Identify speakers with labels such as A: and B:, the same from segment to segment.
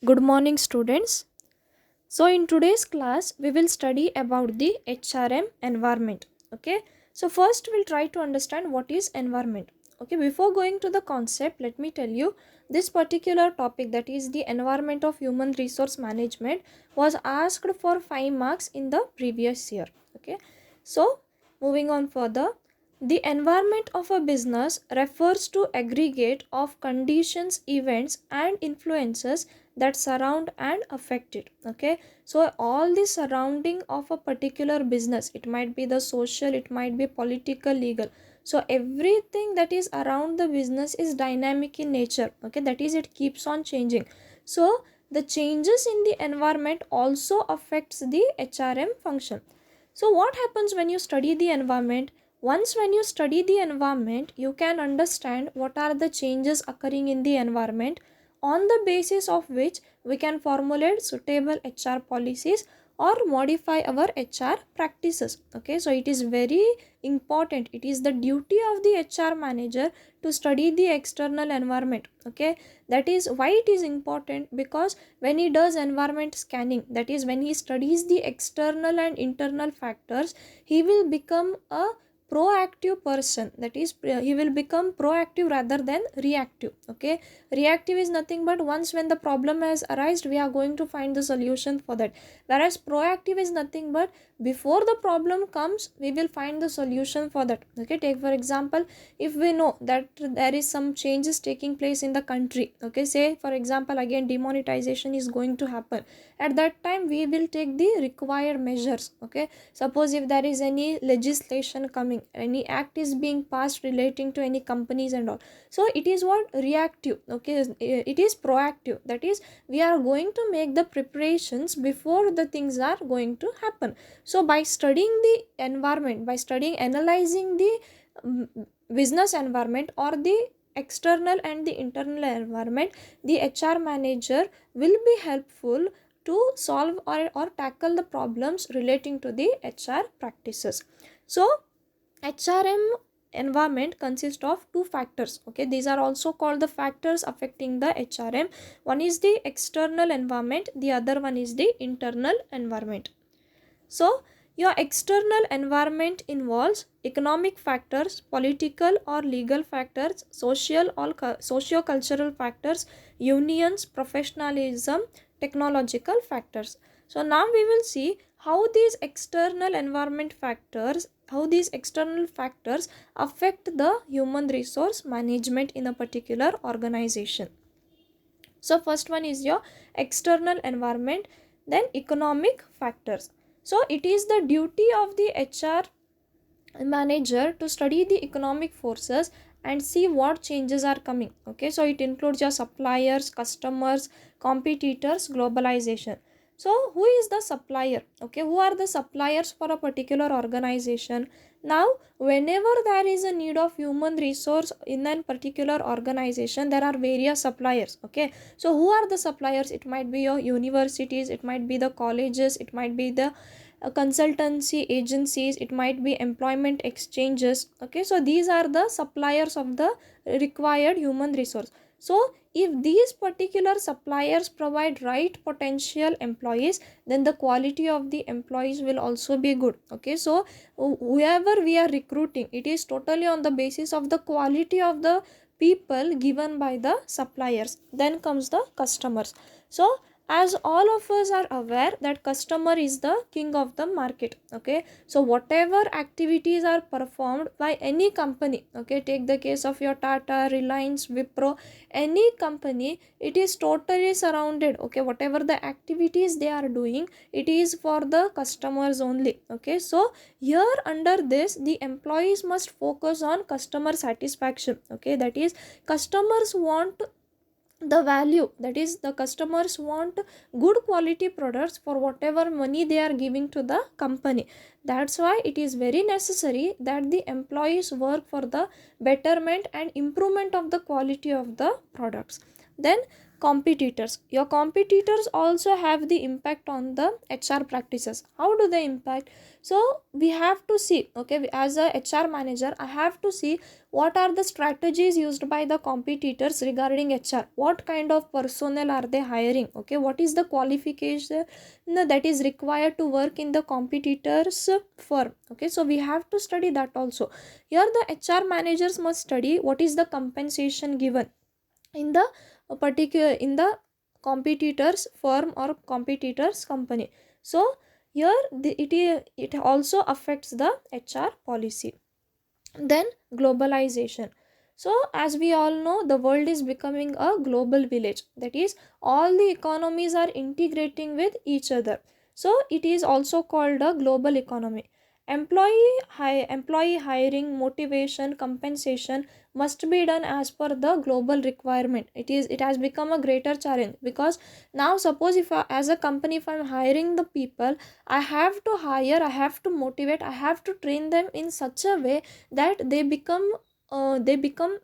A: Good morning, students. So, in today's class, we will study about the HRM environment. Okay. So, first we'll try to understand what is environment. Okay. Before going to the concept, let me tell you this particular topic, that is the environment of human resource management, was asked for 5 marks in the previous year. Okay. So, moving on further, the environment of a business refers to aggregate of conditions, events, and influences that surround and affect it. Okay, so all the surrounding of a particular business, it might be the social, it might be political, legal, so everything that is around the business is dynamic in nature. Okay, that is, it keeps on changing. So the changes in the environment also affects the HRM function. So what happens when you study the environment? Once when you study the environment, you can understand what are the changes occurring in the environment, on the basis of which we can formulate suitable HR policies or modify our HR practices. Okay, so it is very important. It is the duty of the HR manager to study the external environment. Okay, that is why it is important, because when he does environment scanning, that is when he studies the external and internal factors, he will become a proactive person. That is, he will become proactive rather than reactive. Okay, reactive is nothing but once when the problem has arisen, we are going to find the solution for that, whereas proactive is nothing but before the problem comes, we will find the solution for that. Okay, take for example, if we know that there is some changes taking place in the country, okay, say for example again demonetization is going to happen, at that time we will take the required measures. Okay, suppose if there is any legislation coming, any act is being passed relating to any companies and all, so it is what reactive. Okay, it is proactive, that is we are going to make the preparations before the things are going to happen. So by studying the environment, by studying, analyzing the business environment or the external and the internal environment, the HR manager will be helpful to solve or tackle the problems relating to the HR practices. So HRM environment consists of two factors. Okay, these are also called the factors affecting the HRM. One is the external environment, the other one is the internal environment. So your external environment involves economic factors, political or legal factors, social or socio-cultural factors, unions, professionalism, technological factors. So now we will see how these external environment factors, how these external factors affect the human resource management in a particular organization. So first one is your external environment, then economic factors. So it is the duty of the HR manager to study the economic forces and see what changes are coming. Okay, so it includes your suppliers, customers, competitors, globalization. So who is the supplier? Okay, who are the suppliers for a particular organization? Now whenever there is a need of human resource in a particular organization, there are various suppliers. Okay, so who are the suppliers? It might be your universities, it might be the colleges, it might be the consultancy agencies, it might be employment exchanges. Okay, so these are the suppliers of the required human resource. So if these particular suppliers provide right potential employees, then the quality of the employees will also be good. Okay, so whoever we are recruiting, it is totally on the basis of the quality of the people given by the suppliers. Then comes the customers. So as all of us are aware that customer is the king of the market. Okay, so whatever activities are performed by any company, okay, take the case of your Tata, Reliance, Wipro, any company, it is totally surrounded. Okay, whatever the activities they are doing, it is for the customers only. Okay, so here under this, the employees must focus on customer satisfaction. Okay, that is, customers want the value, that is the customers want good quality products for whatever money they are giving to the company. That's why it is very necessary that the employees work for the betterment and improvement of the quality of the products. Then competitors. Your competitors also have the impact on the HR practices. How do they impact? So we have to see, okay, as a HR manager, I have to see what are the strategies used by the competitors regarding HR. What kind of personnel are they hiring? Okay, what is the qualification that is required to work in the competitors firm? Okay, so we have to study that also. Here the HR managers must study what is the compensation given in the particular in the competitors firm or competitors company. So here it also affects the HR policy. Then globalization. So as we all know, the world is becoming a global village, that is all the economies are integrating with each other. So it is also called a global economy. Employee hiring, motivation, compensation must be done as per the global requirement. It has become a greater challenge, because now suppose if as a company, if I'm hiring the people, I have to hire, I have to motivate, I have to train them in such a way that they become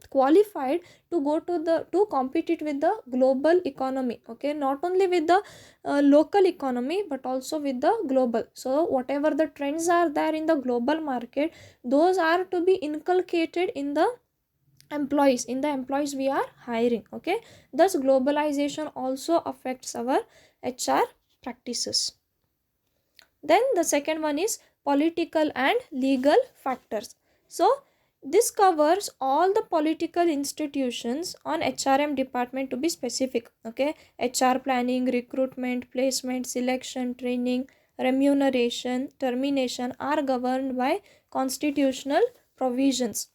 A: qualified to go to compete with the global economy. Okay, not only with the local economy but also with the global. So whatever the trends are there in the global market, those are to be inculcated in the employees we are hiring. Okay, thus globalization also affects our HR practices. Then the second one is political and legal factors. So this covers all the political institutions on HRM department, to be specific. Okay, HR planning, recruitment, placement, selection, training, remuneration, termination are governed by constitutional provisions.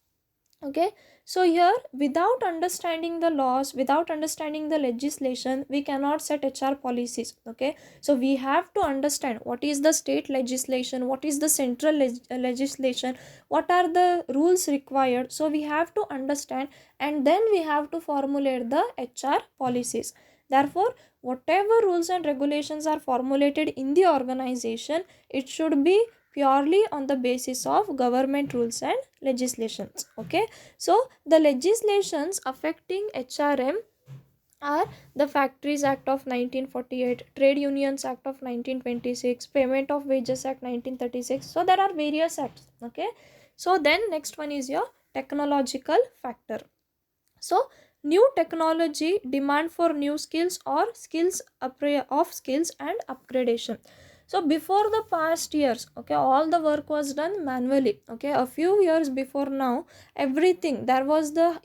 A: Okay, so here without understanding the laws, without understanding the legislation, we cannot set HR policies. Okay, so we have to understand what is the state legislation, what is the central legislation, what are the rules required. So we have to understand, and then we have to formulate the HR policies. Therefore whatever rules and regulations are formulated in the organization, it should be purely on the basis of government rules and legislations. Okay, so the legislations affecting HRM are the Factories Act of 1948, Trade Unions Act of 1926, Payment of Wages Act 1936. So there are various acts. Okay, so then next one is your technological factor. So new technology, demand for new skills or skills and upgradation. So before the past years, okay, all the work was done manually. Okay, a few years before now, everything, there was the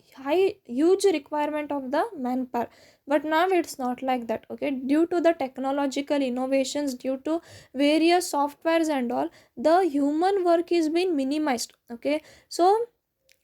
A: huge requirement of the manpower. But now it's not like that. Okay, due to the technological innovations, due to various softwares and all, the human work is being minimized. Okay, so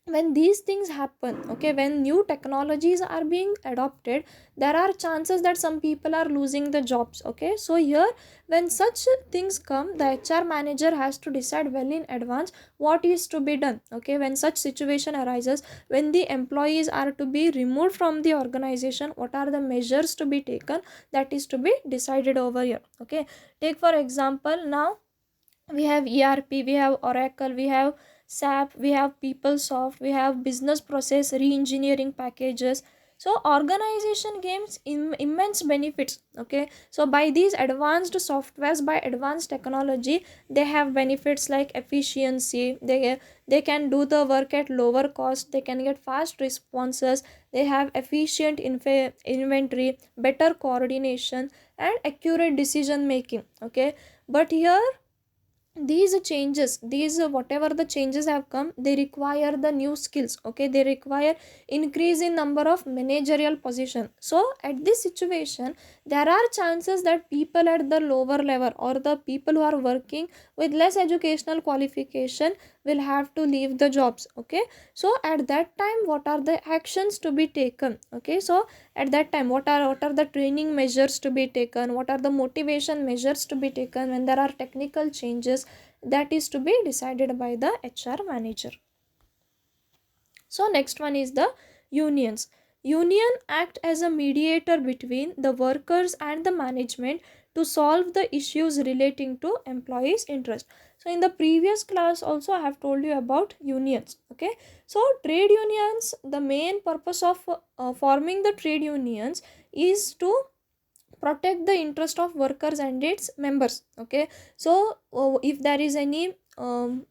A: when these things happen, okay, when new technologies are being adopted, there are chances that some people are losing the jobs. Okay, so here when such things come, the HR manager has to decide well in advance what is to be done. Okay, when such situation arises, when the employees are to be removed from the organization, what are the measures to be taken, that is to be decided over here. Okay, take for example, now we have ERP, we have Oracle, we have SAP, we have PeopleSoft, we have business process re-engineering packages. So organization gains immense benefits. Okay, so by these advanced softwares, by advanced technology, they have benefits like efficiency. They can do the work at lower cost, they can get fast responses, they have efficient inventory, better coordination and accurate decision making. Okay, but here these changes, whatever the changes have come, they require the new skills. Okay, they require increase in number of managerial position. So at this situation, there are chances that people at the lower level or the people who are working with less educational qualification will have to leave the jobs. Okay, so at that time, what are the actions to be taken? Okay, so at that time, what are the training measures to be taken, what are the motivation measures to be taken when there are technical changes, that is to be decided by the HR manager. So next one is the unions. Union act as a mediator between the workers and the management to solve the issues relating to employees interest. So in the previous class also I have told you about unions. Okay, so trade unions, the main purpose of forming the trade unions is to protect the interest of workers and its members. Okay, so if there is any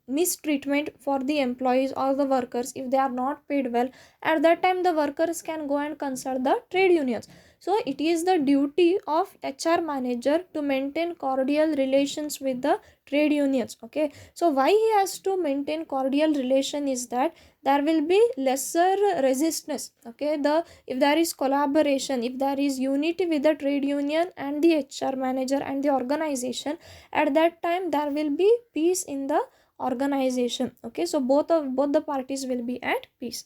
A: mistreatment for the employees or the workers, if they are not paid well, at that time the workers can go and consult the trade unions. So it is the duty of HR manager to maintain cordial relations with the trade unions. Okay, so why he has to maintain cordial relation is that there will be lesser resistance. Okay, the if there is collaboration, if there is unity with the trade union and the HR manager and the organization, at that time there will be peace in the organization. Okay, so both the parties will be at peace.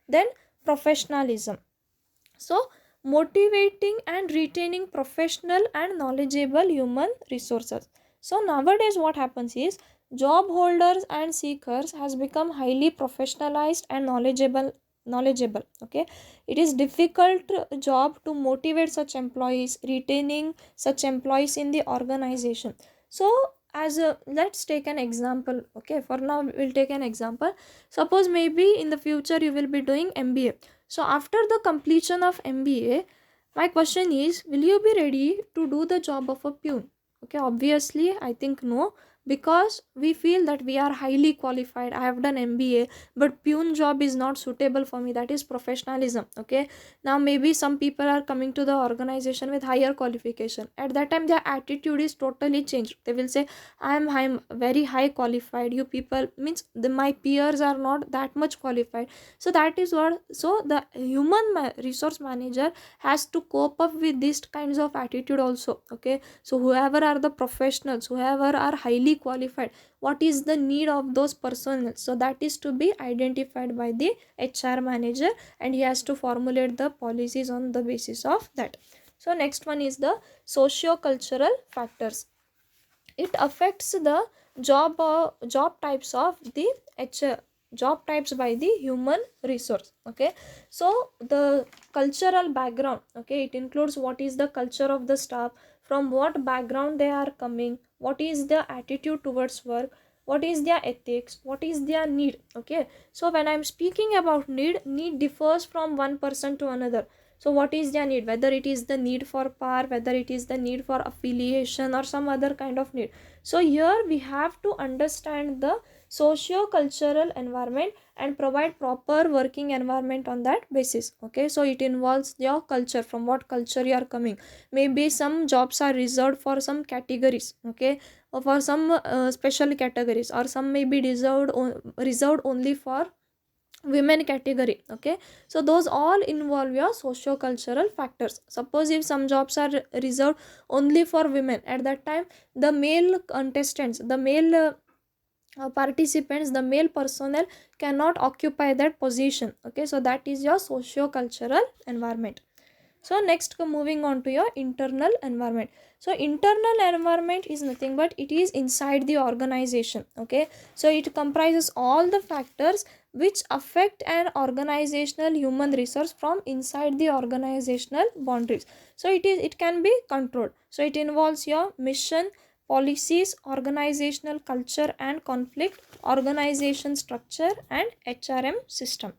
A: Then professionalism. So motivating and retaining professional and knowledgeable human resources. So nowadays what happens is job holders and seekers has become highly professionalized and knowledgeable. Okay, it is difficult job to motivate such employees, retaining such employees in the organization. So as a, let's take an example. Okay, for now we'll take an example. Suppose maybe in the future you will be doing MBA. So after the completion of MBA, my question is, will you be ready to do the job of a peon? Okay, obviously I think no, because we feel that we are highly qualified. I have done MBA, but peon job is not suitable for me. That is professionalism. Okay, now maybe some people are coming to the organization with higher qualification. At that time their attitude is totally changed. They will say, I'm very high qualified. You people means my peers are not that much qualified. So that is what, so the human resource manager has to cope up with these kinds of attitude also. Okay, so whoever are the professionals, whoever are highly qualified, what is the need of those personnel, so that is to be identified by the HR manager, and he has to formulate the policies on the basis of that. So next one is the socio-cultural factors. It affects the job types of the job types by the human resource. Okay, so the cultural background. Okay, it includes what is the culture of the staff, from what background they are coming, what is their attitude towards work, what is their ethics, what is their need. Okay, so when I'm speaking about need differs from one person to another. So what is their need, whether it is the need for power, whether it is the need for affiliation or some other kind of need. So here we have to understand the socio-cultural environment and provide proper working environment on that basis. Okay, so it involves your culture, from what culture you are coming. Maybe some jobs are reserved for some categories. Okay, or for some special categories, or some may be reserved only for women category. Okay, so those all involve your socio-cultural factors. Suppose if some jobs are reserved only for women, at that time the male contestants, the male participants, the male personnel cannot occupy that position. Okay, so that is your socio-cultural environment. So next moving on to your internal environment. So internal environment is nothing but it is inside the organization. Okay, so it comprises all the factors which affect an organizational human resource from inside the organizational boundaries. So it can be controlled. So it involves your mission, policies, organizational culture and conflict, organization structure and HRM system.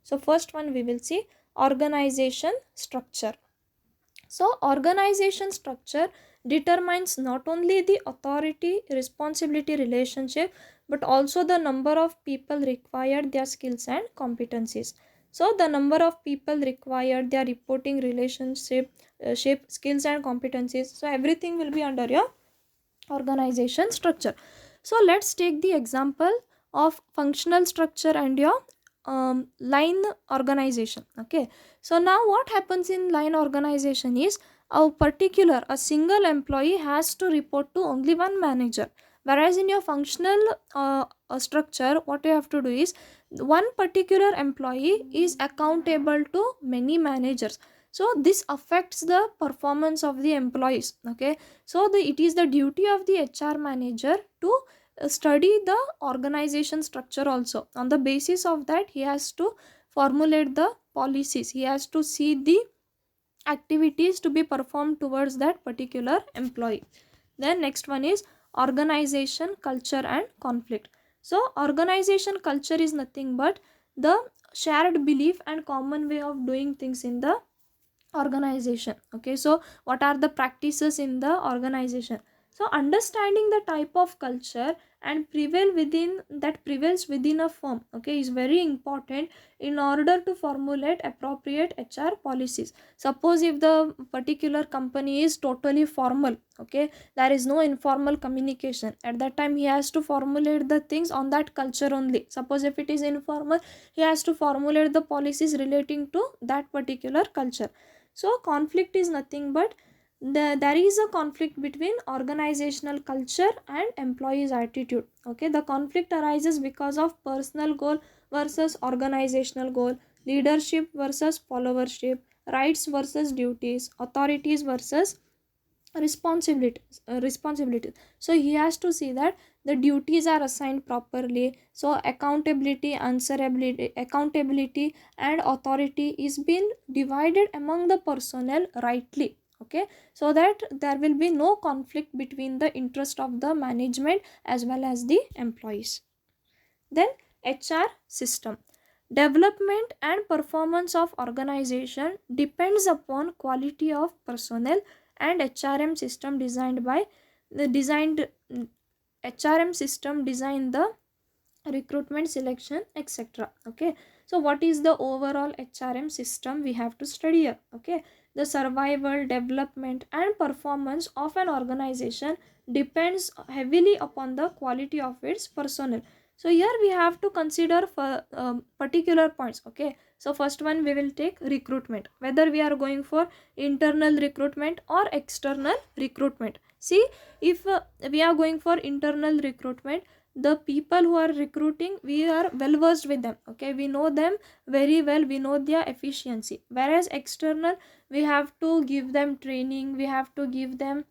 A: So first one we will see organization structure. So organization structure determines not only the authority responsibility relationship, but also the number of people required, their skills and competencies. So the number of people required, their reporting relationship, shape, skills and competencies. So everything will be under your organization structure. So let's take the example of functional structure and your line organization. Okay, so now what happens in line organization is a single employee has to report to only one manager, whereas in your functional structure, what you have to do is one particular employee is accountable to many managers. So this affects the performance of the employees. Okay, so it is the duty of the HR manager to study the organization structure also. On the basis of that, he has to formulate the policies, he has to see the activities to be performed towards that particular employee. Then next one is organization culture and conflict. So organization culture is nothing but the shared belief and common way of doing things in the organization. Okay, so what are the practices in the organization? So understanding the type of culture and prevails within a firm, okay, is very important in order to formulate appropriate HR policies. Suppose if the particular company is totally formal, okay, there is no informal communication, at that time he has to formulate the things on that culture only. Suppose if it is informal, he has to formulate the policies relating to that particular culture. So conflict is nothing but there is a conflict between organizational culture and employees attitude. Okay, the conflict arises because of personal goal versus organizational goal, leadership versus followership, rights versus duties, authorities versus responsibilities. So he has to see that the duties are assigned properly, so accountability and authority is being divided among the personnel rightly. Okay, so that there will be no conflict between the interest of the management as well as the employees. Then HR system. Development and performance of organization depends upon quality of personnel, and HRM system designed by the designed HRM system design the recruitment, selection, etc. Okay, so what is the overall HRM system we have to study here? Okay, the survival, development and performance of an organization depends heavily upon the quality of its personnel. So here we have to consider for particular points. Okay, so first one we will take recruitment, whether we are going for internal recruitment or external recruitment. See, if we are going for internal recruitment, the people who are recruiting, we are well versed with them. Okay, we know them very well, we know their efficiency. Whereas external, we have to give them training, we have to give them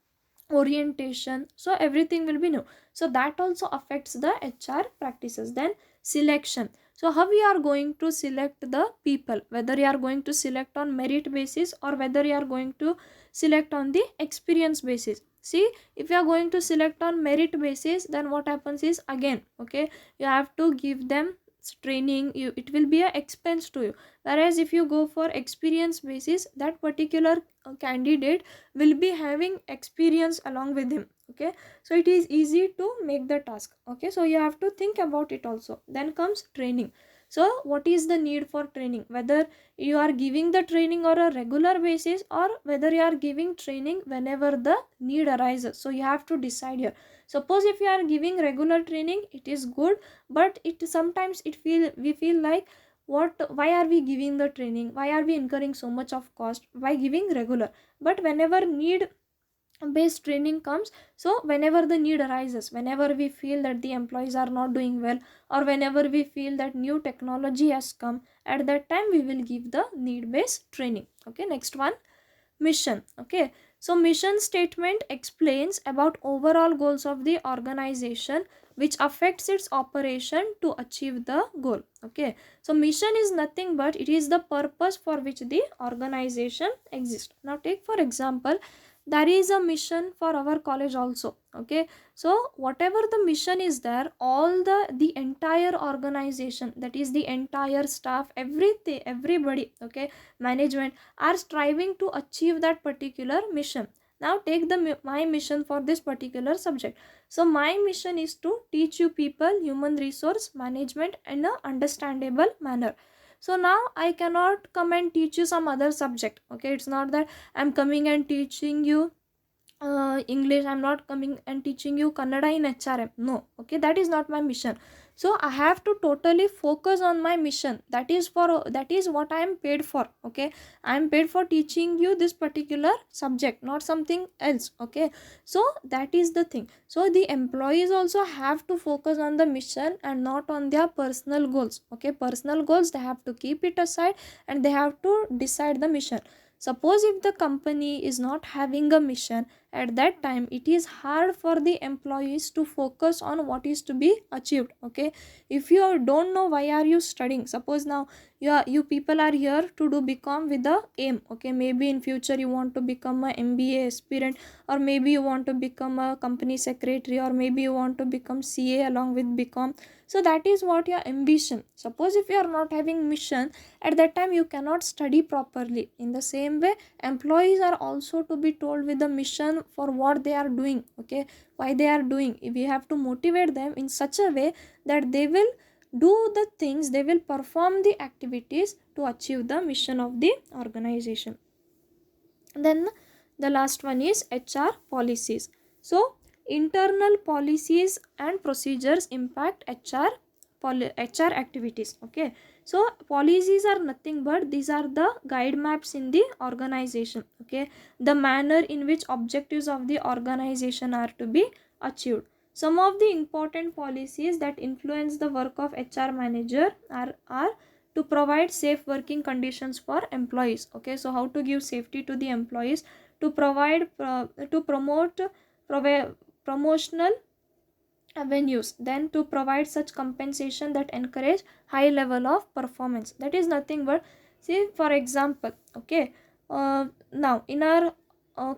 A: orientation, so everything will be new. So that also affects the HR practices. Then selection. So how we are going to select the people, whether you are going to select on merit basis or whether you are going to select on the experience basis. See, if you are going to select on merit basis, then what happens is, again, okay, you have to give them training, it will be a expense to you. Whereas if you go for experience basis, that particular candidate will be having experience along with him. Okay, so it is easy to make the task. Okay, so you have to think about it also. Then comes training. So what is the need for training, whether you are giving the training on a regular basis or whether you are giving training whenever the need arises. So you have to decide here. Suppose if you are giving regular training, it is good, but it sometimes we feel like, why are we giving the training, why are we incurring so much of cost by giving regular? But whenever need based training comes, so whenever the need arises, whenever we feel that the employees are not doing well, or whenever we feel that new technology has come, at that time we will give the need based training. Okay, next one, mission. Okay, so mission statement explains about overall goals of the organization which affects its operation to achieve the goal. Okay, so mission is nothing but it is the purpose for which the organization exists. Now take for example, there is a mission for our college also. Okay, so whatever the mission is there, all the entire organization, that is the entire staff, everything, everybody, okay, management, are striving to achieve that particular mission. Now take my mission for this particular subject. So my mission is to teach you people human resource management in a understandable manner. So now I cannot come and teach you some other subject. Okay, it's not that I'm coming and teaching you English, I'm not coming and teaching you Kannada in HRM. No, okay, that is not my mission. So I have to totally focus on my mission. That is what I am paid for. Okay, I am paid for teaching you this particular subject, not something else. Okay, so that is the thing. So the employees also have to focus on the mission and not on their personal goals. Okay, personal goals they have to keep it aside and they have to decide the mission. Suppose if the company is not having a mission, at that time it is hard for the employees to focus on what is to be achieved. Okay, if you don't know why are you studying, suppose now you people are here to do Bcom with the aim, okay, maybe in future you want to become a MBA aspirant, or maybe you want to become a company secretary, or maybe you want to become CA along with Bcom. So that is what your ambition. Suppose if you are not having mission, at that time you cannot study properly. In the same way, employees are also to be told with the mission for what they are doing, okay, why they are doing. We have to motivate them in such a way that they will do the things, they will perform the activities to achieve the mission of the organization. Then the last one is HR policies. So internal policies and procedures impact HR activities. Okay, so policies are nothing but these are the guide maps in the organization, okay, the manner in which objectives of the organization are to be achieved. Some of the important policies that influence the work of HR manager are to provide safe working conditions for employees. Okay, so how to give safety to the employees, to provide to promote promotional avenues, then to provide such compensation that encourage high level of performance. That is nothing but, see for example, okay, now in our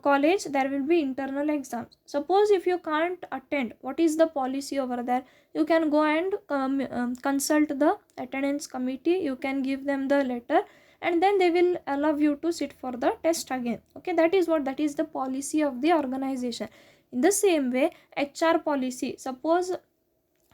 A: college there will be internal exams. Suppose if you can't attend, what is the policy over there? You can go and consult the attendance committee, you can give them the letter, and then they will allow you to sit for the test again. Okay, that is what, that is the policy of the organization. In the same way, HR policy, suppose,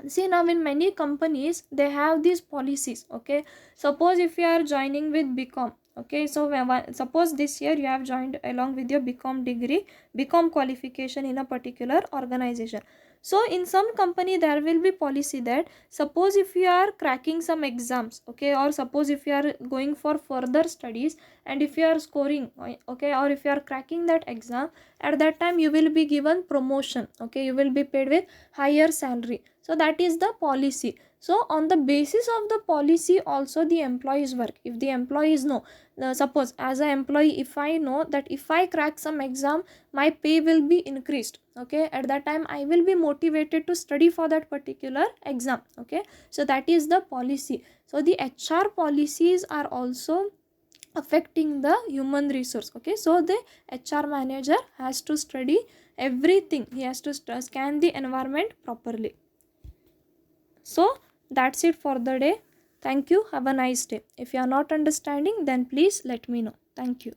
A: see now in many companies they have these policies. Okay, suppose if you are joining with Bcom, okay, so suppose this year you have joined along with your Bcom degree, Bcom qualification in a particular organization. So in some company there will be policy that suppose if you are cracking some exams, okay, or suppose if you are going for further studies and if you are scoring, okay, or if you are cracking that exam, at that time you will be given promotion, okay, you will be paid with higher salary. So that is the policy. So on the basis of the policy also the employees work. If the employees know, suppose as an employee, if I know that if I crack some exam my pay will be increased, okay, at that time I will be motivated to study for that particular exam. Okay, so that is the policy. So the HR policies are also affecting the human resource. Okay, so the HR manager has to study everything, he has to scan the environment properly. So that's it for the day. Thank you. Have a nice day. If you are not understanding, then please let me know. Thank you.